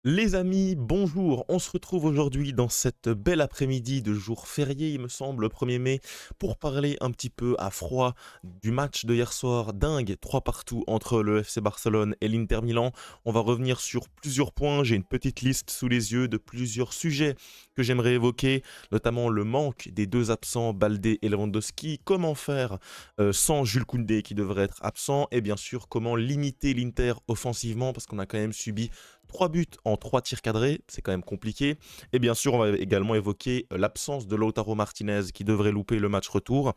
Les amis, bonjour. On se retrouve aujourd'hui dans cette belle après-midi de jour férié, il me semble, le 1er mai, pour parler un petit peu à froid du match de hier soir, dingue, 3 partout entre le FC Barcelone et l'Inter Milan. On va revenir sur plusieurs points, j'ai une petite liste sous les yeux de plusieurs sujets que j'aimerais évoquer, notamment le manque des deux absents, Baldé et Lewandowski, comment faire sans Jules Koundé qui devrait être absent, et bien sûr comment limiter l'Inter offensivement, parce qu'on a quand même subi 3 buts en 3 tirs cadrés, c'est quand même compliqué. Et bien sûr, on va également évoquer l'absence de Lautaro Martinez qui devrait louper le match retour.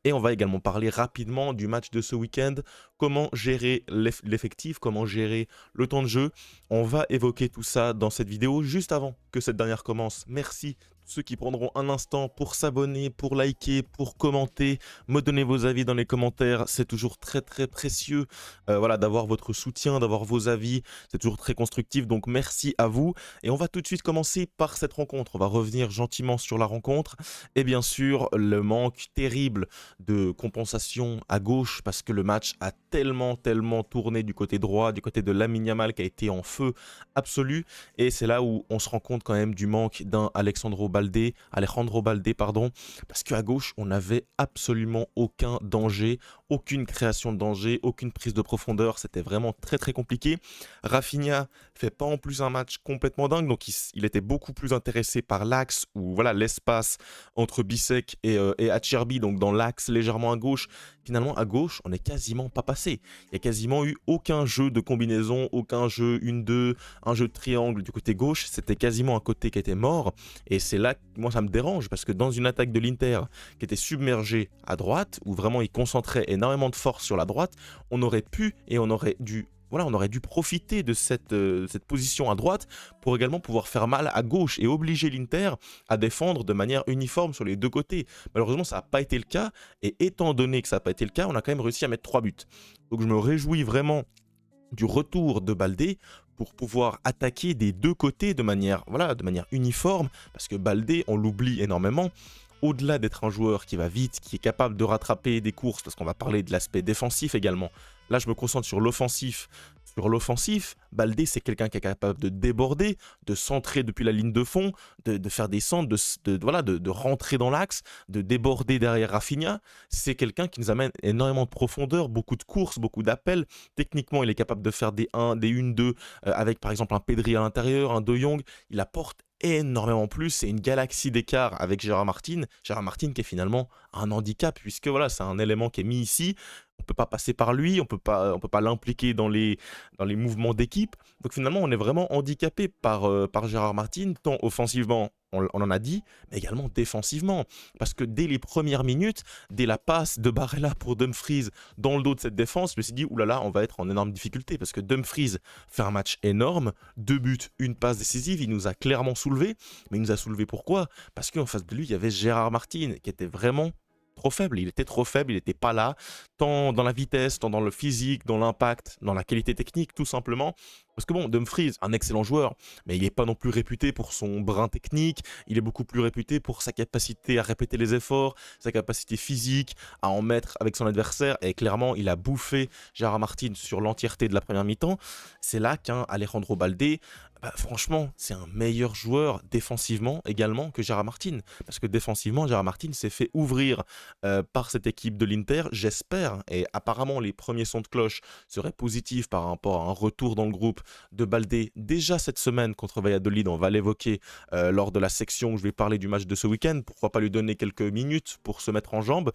Et on va également parler rapidement du match de ce week-end, comment gérer l'effectif, comment gérer le temps de jeu. On va évoquer tout ça dans cette vidéo. Juste avant que cette dernière commence, merci ceux qui prendront un instant pour s'abonner, pour liker, pour commenter, me donner vos avis dans les commentaires. C'est toujours très très précieux voilà, d'avoir votre soutien, d'avoir vos avis. C'est toujours très constructif, donc merci à vous. Et on va tout de suite commencer par cette rencontre. On va revenir gentiment sur la rencontre. Et bien sûr, le manque terrible de compensation à gauche, parce que le match a tellement tourné du côté droit, du côté de Lamine Yamal qui a été en feu absolu. Et c'est là où on se rend compte quand même du manque d'un Alejandro Balde, pardon, parce qu'à gauche, on n'avait absolument aucun danger, aucune création de danger, aucune prise de profondeur. C'était vraiment très compliqué. Rafinha fait pas en plus un match complètement dingue, donc il était beaucoup plus intéressé par l'axe, ou voilà, l'espace entre Bissek et Acerbi, donc dans l'axe légèrement à gauche. Finalement, à gauche, on n'est quasiment pas passé. Il n'y a quasiment eu aucun jeu de combinaison, aucun jeu 1-2, un jeu de triangle du côté gauche. C'était quasiment un côté qui était mort. Et c'est là que moi ça me dérange, parce que dans une attaque de l'Inter qui était submergée à droite, où vraiment il concentrait énormément de force sur la droite, on aurait pu et on aurait dû voilà, on aurait dû profiter de cette position à droite pour également pouvoir faire mal à gauche et obliger l'Inter à défendre de manière uniforme sur les deux côtés. Malheureusement, ça n'a pas été le cas, et étant donné que ça n'a pas été le cas, on a quand même réussi à mettre 3 buts. Donc je me réjouis vraiment du retour de Baldé pour pouvoir attaquer des deux côtés de manière, voilà, de manière uniforme, parce que Baldé, on l'oublie énormément, au-delà d'être un joueur qui va vite, qui est capable de rattraper des courses, parce qu'on va parler de l'aspect défensif également. Là, je me concentre sur l'offensif. Sur l'offensif, Baldé, c'est quelqu'un qui est capable de déborder, de centrer depuis la ligne de fond, de faire des centres, voilà, de rentrer dans l'axe, de déborder derrière Rafinha. C'est quelqu'un qui nous amène énormément de profondeur, beaucoup de courses, beaucoup d'appels. Techniquement, il est capable de faire des 1, des 1-2, avec par exemple un Pedri à l'intérieur, un De Jong. Il apporte énormément plus, c'est une galaxie d'écart avec Gérard Martin. Gérard Martin qui est finalement un handicap, puisque voilà, c'est un élément qui est mis ici. On peut pas passer par lui, on peut pas l'impliquer dans les mouvements d'équipe. Donc finalement, on est vraiment handicapé par Gérard Martin, tant offensivement, on en a dit, mais également défensivement. Parce que dès les premières minutes, dès la passe de Barella pour Dumfries dans le dos de cette défense, je me suis dit, oulala, on va être en énorme difficulté, parce que Dumfries fait un match énorme, 2 buts, une passe décisive, il nous a clairement soulevé. Mais il nous a soulevé pourquoi? Parce qu'en face de lui, il y avait Gérard Martin, qui était vraiment trop faible. Il était trop faible, il n'était pas là, tant dans la vitesse, tant dans le physique, dans l'impact, dans la qualité technique, tout simplement. Parce que bon, Dumfries, un excellent joueur, mais il n'est pas non plus réputé pour son brin technique, il est beaucoup plus réputé pour sa capacité à répéter les efforts, sa capacité physique, à en mettre avec son adversaire, et clairement, il a bouffé Gérard Martin sur l'entièreté de la première mi-temps. C'est là qu'un Alejandro Balde, bah, franchement, c'est un meilleur joueur défensivement également que Gérard Martin. Parce que défensivement, Gérard Martin s'est fait ouvrir par cette équipe de l'Inter, j'espère. Et apparemment, les premiers sons de cloche seraient positifs par rapport à un retour dans le groupe de Baldé déjà cette semaine contre Valladolid. On va l'évoquer lors de la section où je vais parler du match de ce week-end. Pourquoi pas lui donner quelques minutes pour se mettre en jambes.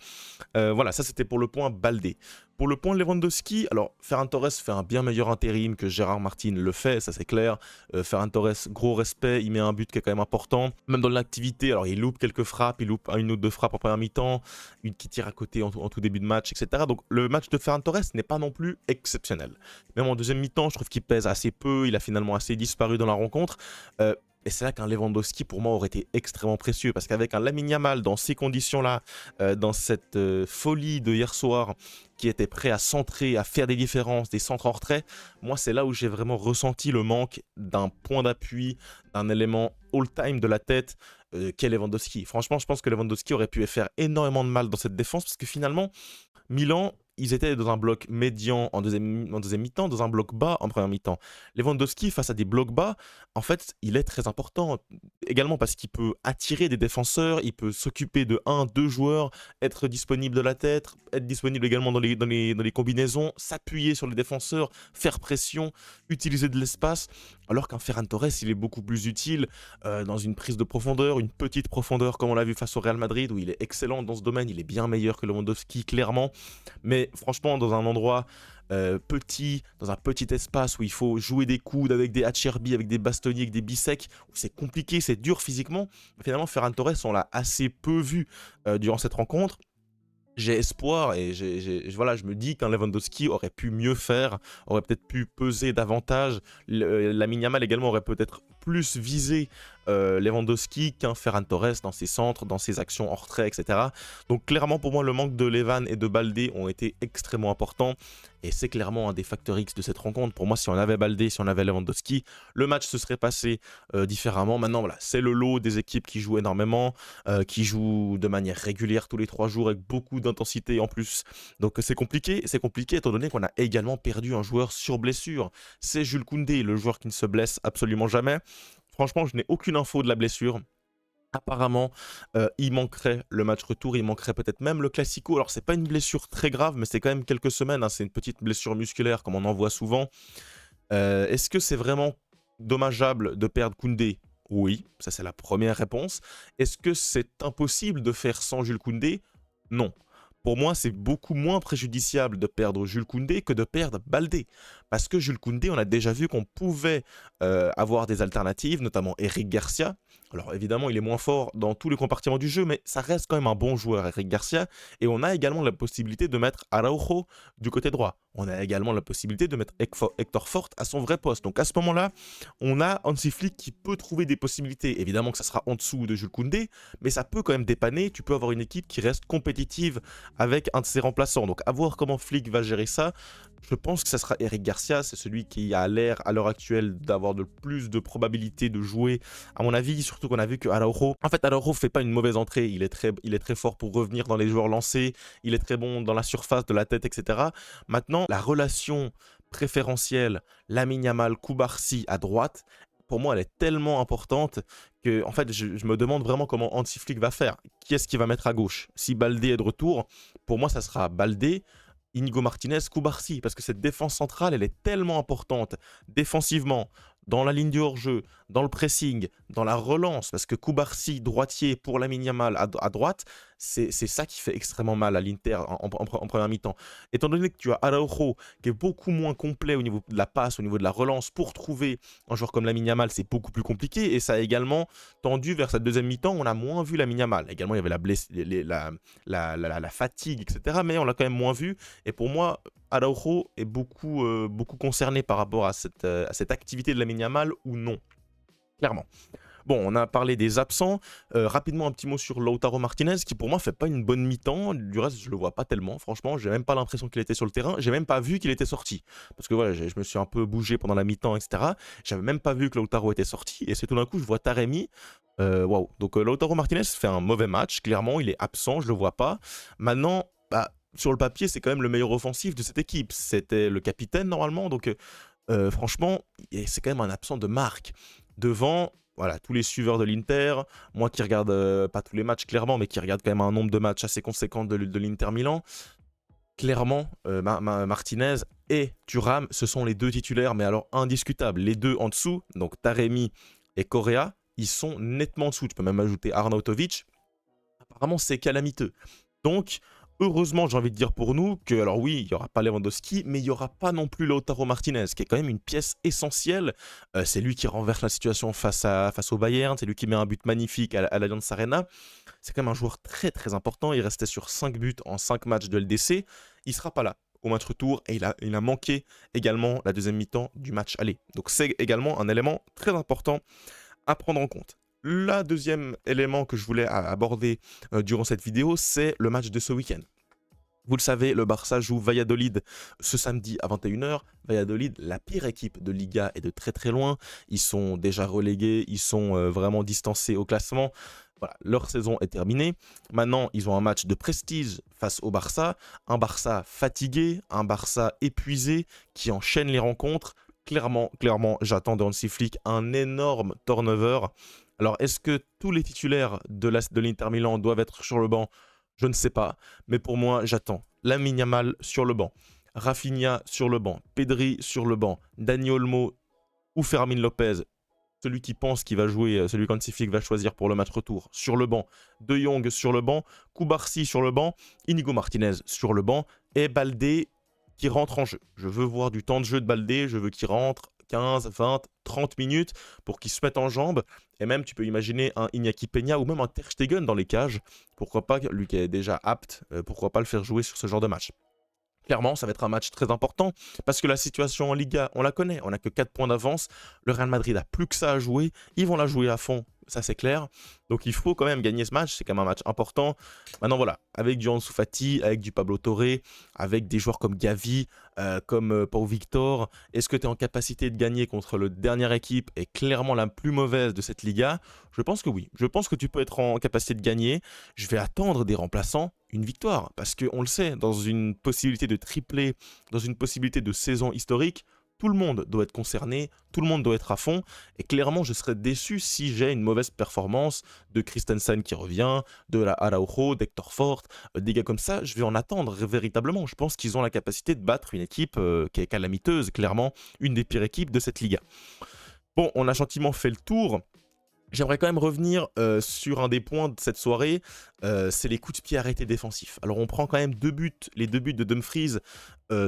Voilà, ça c'était pour le point Baldé. Pour le point Lewandowski, alors Ferran Torres fait un bien meilleur intérim que Gérard Martin le fait, ça c'est clair. Ferran Torres, gros respect, il met un but qui est quand même important. Même dans l'activité, alors il loupe quelques frappes, il loupe une ou deux frappes en première mi-temps, une qui tire à côté en tout début de match, etc. Donc le match de Ferran Torres n'est pas non plus exceptionnel. Même en deuxième mi-temps, je trouve qu'il pèse assez peu, il a finalement assez disparu dans la rencontre. Et c'est là qu'un Lewandowski, pour moi, aurait été extrêmement précieux. Parce qu'avec un Lamine Yamal, dans ces conditions-là, dans cette folie de hier soir, qui était prêt à centrer, à faire des différences, des centres en retrait, moi, c'est là où j'ai vraiment ressenti le manque d'un point d'appui, d'un élément all-time de la tête, qu'est Lewandowski. Franchement, je pense que Lewandowski aurait pu faire énormément de mal dans cette défense, parce que finalement, Milan ils étaient dans un bloc médian en deuxième mi-temps, dans un bloc bas en première mi-temps. Lewandowski, face à des blocs bas, en fait, il est très important. Également parce qu'il peut attirer des défenseurs, il peut s'occuper de un, deux joueurs, être disponible de la tête, être disponible également dans les combinaisons, s'appuyer sur les défenseurs, faire pression, utiliser de l'espace. Alors qu'un Ferran Torres, il est beaucoup plus utile dans une prise de profondeur, une petite profondeur, comme on l'a vu face au Real Madrid, où il est excellent dans ce domaine, il est bien meilleur que Lewandowski, clairement. Mais franchement, dans un endroit petit, dans un petit espace où il faut jouer des coudes avec des Acerbi, avec des Bastoni, avec des Bisek, où c'est compliqué, c'est dur physiquement, finalement, Ferran Torres, on l'a assez peu vu durant cette rencontre. J'ai espoir et voilà, je me dis qu'un Lewandowski aurait pu mieux faire, aurait peut-être pu peser davantage. Lamine Yamal également aurait peut-être plus visé Lewandowski qu'un Ferran Torres dans ses centres, dans ses actions hors trait, etc. Donc clairement pour moi le manque de Levan et de Baldé ont été extrêmement importants et c'est clairement un des facteurs X de cette rencontre. Pour moi si on avait Baldé, si on avait Lewandowski, le match se serait passé différemment. Maintenant voilà, c'est le lot des équipes qui jouent énormément, qui jouent de manière régulière tous les 3 jours avec beaucoup d'intensité en plus. Donc c'est compliqué étant donné qu'on a également perdu un joueur sur blessure. C'est Jules Koundé, le joueur qui ne se blesse absolument jamais. Franchement, je n'ai aucune info de la blessure. Apparemment, il manquerait le match retour, il manquerait peut-être même le Classico. Alors, c'est pas une blessure très grave, mais c'est quand même quelques semaines, hein. C'est une petite blessure musculaire, comme on en voit souvent. Est-ce que c'est vraiment dommageable de perdre Koundé? Oui, ça c'est la première réponse. Est-ce que c'est impossible de faire sans Jules Koundé? Non. Pour moi, c'est beaucoup moins préjudiciable de perdre Jules Koundé que de perdre Baldé. Parce que Jules Koundé, on a déjà vu qu'on pouvait avoir des alternatives, notamment Eric Garcia. Alors évidemment, il est moins fort dans tous les compartiments du jeu, mais ça reste quand même un bon joueur, Eric Garcia. Et on a également la possibilité de mettre Araujo du côté droit. On a également la possibilité de mettre Hector Fort à son vrai poste. Donc à ce moment-là, on a Hansi Flick qui peut trouver des possibilités. Évidemment que ça sera en dessous de Jules Koundé, mais ça peut quand même dépanner. Tu peux avoir une équipe qui reste compétitive avec un de ses remplaçants. Donc à voir comment Flick va gérer ça. Je pense que ça sera Eric Garcia, c'est celui qui a l'air à l'heure actuelle d'avoir le plus de probabilités de jouer, à mon avis, surtout qu'on a vu que Araujo, en fait Araujo fait pas une mauvaise entrée, il est très fort pour revenir dans les joueurs lancés, il est très bon dans la surface de la tête, etc. Maintenant, la relation préférentielle Lamine Yamal, Koubarsi à droite, pour moi, elle est tellement importante que, en fait, je me demande vraiment comment Hansi Flick va faire. Qui est-ce qu'il va mettre à gauche? Si Baldé est de retour, pour moi, ça sera Baldé, Inigo Martinez, Koubarsi, parce que cette défense centrale, elle est tellement importante défensivement, dans la ligne du hors-jeu, dans le pressing, dans la relance, parce que Koubarsi, droitier pour Lamine Yamal à droite, c'est ça qui fait extrêmement mal à l'Inter en première mi-temps. Étant donné que tu as Araujo, qui est beaucoup moins complet au niveau de la passe, au niveau de la relance, pour trouver un joueur comme Lamine Yamal, c'est beaucoup plus compliqué, et ça a également tendu vers cette deuxième mi-temps, on a moins vu Lamine Yamal. Également, il y avait la fatigue, etc., mais on l'a quand même moins vu, et pour moi, Araujo est beaucoup concerné par rapport à cette activité de Lamine Yamal ou non, clairement. Bon, on a parlé des absents. Rapidement, un petit mot sur Lautaro Martinez, qui pour moi fait pas une bonne mi-temps. Du reste, je le vois pas tellement. Franchement, j'ai même pas l'impression qu'il était sur le terrain. J'ai même pas vu qu'il était sorti. Parce que voilà, je me suis un peu bougé pendant la mi-temps, etc. J'avais même pas vu que Lautaro était sorti. Et c'est tout d'un coup, je vois Taremi. Waouh. Donc Lautaro Martinez fait un mauvais match. Clairement, il est absent, je le vois pas. Maintenant, bah, sur le papier, c'est quand même le meilleur offensif de cette équipe. C'était le capitaine normalement. Donc franchement, c'est quand même un absent de marque. Devant, voilà, tous les suiveurs de l'Inter, moi qui regarde pas tous les matchs clairement, mais qui regarde quand même un nombre de matchs assez conséquent de l'Inter Milan, clairement, Martinez et Thuram, ce sont les deux titulaires, mais alors indiscutables. Les deux en dessous, donc Taremi et Correa, ils sont nettement en dessous. Tu peux même ajouter Arnautovic. Apparemment, c'est calamiteux. Donc, heureusement, j'ai envie de dire pour nous que, alors oui, il n'y aura pas Lewandowski, mais il n'y aura pas non plus Lautaro Martinez, qui est quand même une pièce essentielle. C'est lui qui renverse la situation face au Bayern, c'est lui qui met un but magnifique à l'Allianz Arena. C'est quand même un joueur très très important. Il restait sur 5 buts en 5 matchs de LDC. Il ne sera pas là au match retour et il a manqué également la deuxième mi-temps du match aller. Donc c'est également un élément très important à prendre en compte. Le deuxième élément que je voulais aborder durant cette vidéo, c'est le match de ce week-end. Vous le savez, le Barça joue Valladolid ce samedi à 21h. Valladolid, la pire équipe de Liga, est de très très loin. Ils sont déjà relégués, ils sont vraiment distancés au classement. Voilà, leur saison est terminée. Maintenant, ils ont un match de prestige face au Barça. Un Barça fatigué, un Barça épuisé qui enchaîne les rencontres. Clairement, j'attends de Hansi Flick un énorme turnover. Alors, est-ce que tous les titulaires de l'Inter Milan doivent être sur le banc? Je ne sais pas. Mais pour moi, j'attends Lamine Yamal sur le banc, Rafinha sur le banc, Pedri sur le banc, Dani Olmo ou Fermin Lopez, celui qui pense qu'il va jouer, celui qu'Hansi Flick va choisir pour le match retour, sur le banc, De Jong sur le banc, Koubarsi sur le banc, Inigo Martinez sur le banc, et Baldé qui rentre en jeu. Je veux voir du temps de jeu de Baldé, je veux qu'il rentre 15, 20, 30 minutes pour qu'il se mette en jambes, et même tu peux imaginer un Iñaki Peña ou même un Ter Stegen dans les cages, pourquoi pas, lui qui est déjà apte, pourquoi pas le faire jouer sur ce genre de match. Clairement, ça va être un match très important parce que la situation en Liga, on la connaît. On n'a que 4 points d'avance. Le Real Madrid a plus que ça à jouer. Ils vont la jouer à fond, ça c'est clair. Donc il faut quand même gagner ce match. C'est quand même un match important. Maintenant voilà, avec du Ansu Fati, avec du Pablo Torre, avec des joueurs comme Gavi, comme Pau Victor, est-ce que tu es en capacité de gagner contre le dernière équipe et clairement la plus mauvaise de cette Liga? Je pense que oui. Je pense que tu peux être en capacité de gagner. Je vais attendre des remplaçants une victoire. Parce qu'on le sait, dans une possibilité de triplé, dans une possibilité de saison historique, tout le monde doit être concerné, tout le monde doit être à fond. Et clairement, je serais déçu si j'ai une mauvaise performance de Christensen qui revient, de la Araujo, d'Hector Fort, des gars comme ça. Je vais en attendre véritablement. Je pense qu'ils ont la capacité de battre une équipe qui est calamiteuse, clairement, une des pires équipes de cette Liga. Bon, on a gentiment fait le tour. J'aimerais quand même revenir sur un des points de cette soirée, c'est les coups de pied arrêtés défensifs. Alors on prend quand même les deux buts de Dumfries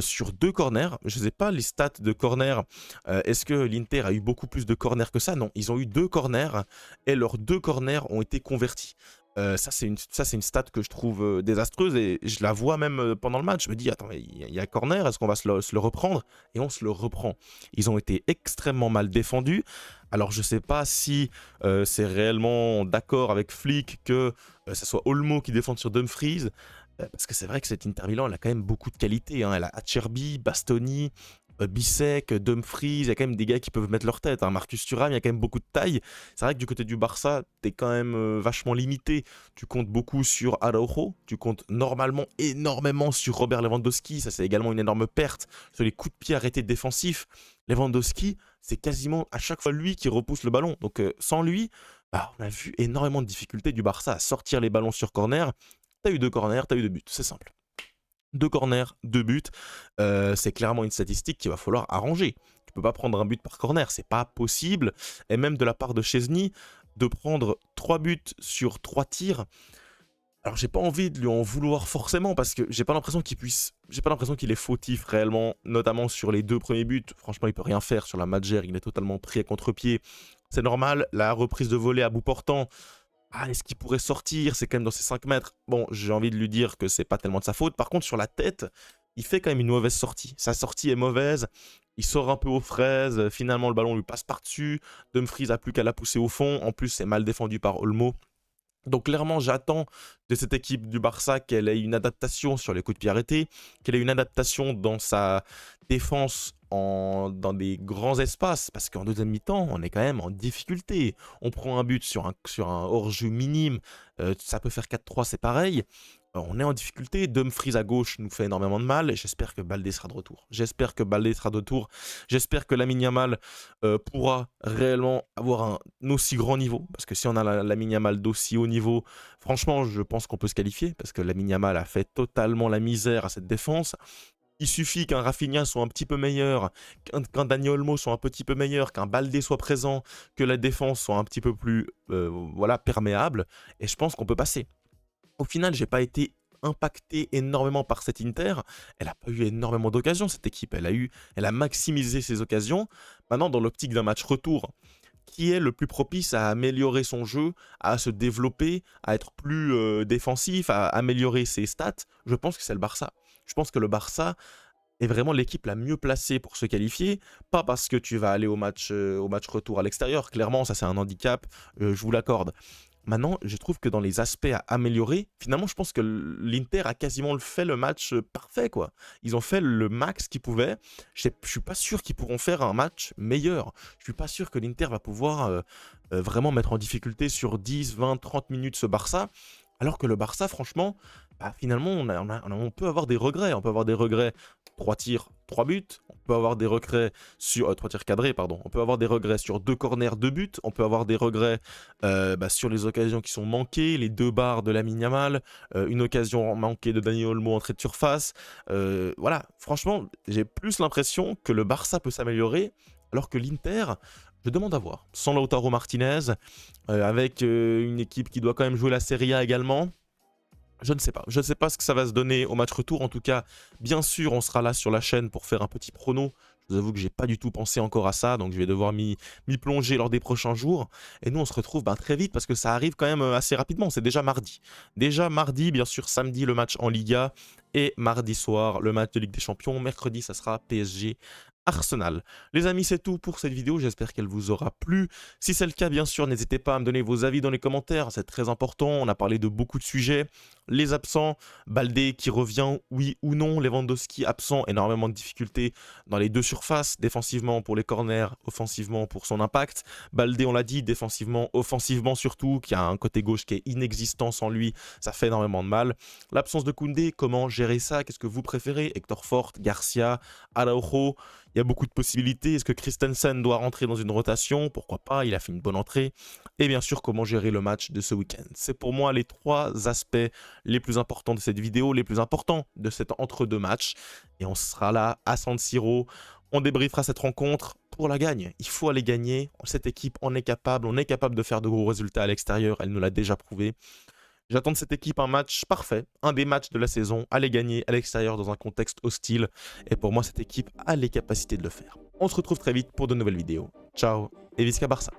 sur 2 corners. Je ne sais pas les stats de corner. Est-ce que l'Inter a eu beaucoup plus de corners que ça? Non, ils ont eu 2 corners et leurs 2 corners ont été convertis. Ça, c'est une stat que je trouve désastreuse et je la vois même pendant le match. Je me dis, attends, il y a corner, est-ce qu'on va se le reprendre? Et on se le reprend. Ils ont été extrêmement mal défendus. Alors, je ne sais pas si c'est réellement d'accord avec Flick que ce soit Olmo qui défende sur Dumfries. Parce que c'est vrai que cette Inter Milan, elle a quand même beaucoup de qualité. Hein. Elle a Acerbi, Bastoni, Bissek, Dumfries, il y a quand même des gars qui peuvent mettre leur tête. Hein. Marcus Thuram, il y a quand même beaucoup de taille. C'est vrai que du côté du Barça, t'es quand même vachement limité. Tu comptes beaucoup sur Araujo, tu comptes normalement énormément sur Robert Lewandowski. Ça, c'est également une énorme perte. Sur les coups de pied arrêtés défensifs, Lewandowski, c'est quasiment à chaque fois lui qui repousse le ballon. Donc sans lui, bah, on a vu énormément de difficultés du Barça à sortir les ballons sur corner. T'as eu 2 corners, t'as eu 2 buts, c'est simple. 2 corners, 2 buts, c'est clairement une statistique qu'il va falloir arranger. Tu peux pas prendre un but par corner, c'est pas possible. Et même de la part de Chesney, de prendre 3 buts sur 3 tirs. Alors j'ai pas envie de lui en vouloir forcément parce que j'ai pas l'impression qu'il est fautif réellement, notamment sur les 2 premiers buts. Franchement, il peut rien faire sur la Madjer, il est totalement pris à contre-pied. C'est normal, la reprise de volée à bout portant. Ah, est-ce qu'il pourrait sortir? C'est quand même dans ses 5 mètres. Bon, j'ai envie de lui dire que c'est pas tellement de sa faute. Par contre, sur la tête, il fait quand même une mauvaise sortie. Sa sortie est mauvaise. Il sort un peu aux fraises. Finalement, le ballon lui passe par-dessus. Dumfries a plus qu'à la pousser au fond. En plus, c'est mal défendu par Olmo. Donc clairement, j'attends de cette équipe du Barça qu'elle ait une adaptation sur les coups de pied arrêtés, qu'elle ait une adaptation dans sa défense dans des grands espaces, parce qu'en deuxième mi-temps, on est quand même en difficulté. On prend un but sur un hors-jeu minime, ça peut faire 4-3, c'est pareil. On est en difficulté, Dumfries à gauche nous fait énormément de mal, et j'espère que Baldé sera de retour. J'espère que Lamine Yamal pourra réellement avoir un aussi grand niveau, parce que si on a Lamine Yamal d'aussi haut niveau, franchement, je pense qu'on peut se qualifier, parce que Lamine Yamal a fait totalement la misère à cette défense. Il suffit qu'un Rafinha soit un petit peu meilleur, qu'un Dani Olmo soit un petit peu meilleur, qu'un Baldé soit présent, que la défense soit un petit peu plus perméable, et je pense qu'on peut passer. Au final, j'ai pas été impacté énormément par cette Inter. Elle n'a pas eu énormément d'occasions, cette équipe. Elle a maximisé ses occasions. Maintenant, dans l'optique d'un match retour, qui est le plus propice à améliorer son jeu, à se développer, à être plus défensif, à améliorer ses stats, je pense que c'est le Barça. Je pense que le Barça est vraiment l'équipe la mieux placée pour se qualifier, pas parce que tu vas aller au match retour à l'extérieur, clairement ça c'est un handicap, je vous l'accorde. Maintenant, je trouve que dans les aspects à améliorer, finalement, je pense que l'Inter a quasiment fait le match parfait, quoi. Ils ont fait le max qu'ils pouvaient. Je suis pas sûr qu'ils pourront faire un match meilleur. Je suis pas sûr que l'Inter va pouvoir vraiment mettre en difficulté sur 10, 20, 30 minutes ce Barça. Alors que le Barça, franchement, bah, finalement, on peut avoir des regrets. On peut avoir des regrets 3 tirs, 3 buts. On peut avoir des regrets sur 3 tirs cadrés, pardon. On peut avoir des regrets sur 2 corners, 2 buts. On peut avoir des regrets sur les occasions qui sont manquées, les 2 barres de Lamine Yamal, une occasion manquée de Dani Olmo entrée de surface. Voilà, franchement, j'ai plus l'impression que le Barça peut s'améliorer, alors que l'Inter, je demande à voir. Sans Lautaro Martinez, avec une équipe qui doit quand même jouer la Serie A également. Je ne sais pas. Je ne sais pas ce que ça va se donner au match retour. En tout cas, bien sûr, on sera là sur la chaîne pour faire un petit prono. Je vous avoue que j'ai pas du tout pensé encore à ça, donc je vais devoir m'y plonger lors des prochains jours. Et nous, on se retrouve très vite parce que ça arrive quand même assez rapidement. C'est déjà mardi. Déjà mardi, bien sûr, samedi, le match en Liga. Et mardi soir, le match de Ligue des Champions. Mercredi, ça sera PSG Arsenal. Les amis, c'est tout pour cette vidéo. J'espère qu'elle vous aura plu. Si c'est le cas, bien sûr, n'hésitez pas à me donner vos avis dans les commentaires. C'est très important. On a parlé de beaucoup de sujets. Les absents, Baldé qui revient, oui ou non. Lewandowski absent, énormément de difficultés dans les deux surfaces. Défensivement pour les corners, offensivement pour son impact. Baldé, on l'a dit, défensivement, offensivement surtout, qui a un côté gauche qui est inexistant sans lui. Ça fait énormément de mal. L'absence de Koundé, comment gérer ça? Qu'est-ce que vous préférez? Hector Fort, Garcia, Araujo? Il y a beaucoup de possibilités. Est-ce que Christensen doit rentrer dans une rotation? Pourquoi pas? Il a fait une bonne entrée. Et bien sûr, comment gérer le match de ce week-end? C'est pour moi les 3 aspects les plus importants de cette vidéo, les plus importants de cet entre-deux matchs. Et on sera là à San Siro. On débriefera cette rencontre pour la gagne. Il faut aller gagner. Cette équipe en est capable. On est capable de faire de gros résultats à l'extérieur. Elle nous l'a déjà prouvé. J'attends de cette équipe un match parfait, un des matchs de la saison, aller gagner à l'extérieur dans un contexte hostile. Et pour moi, cette équipe a les capacités de le faire. On se retrouve très vite pour de nouvelles vidéos. Ciao et Visca Barça.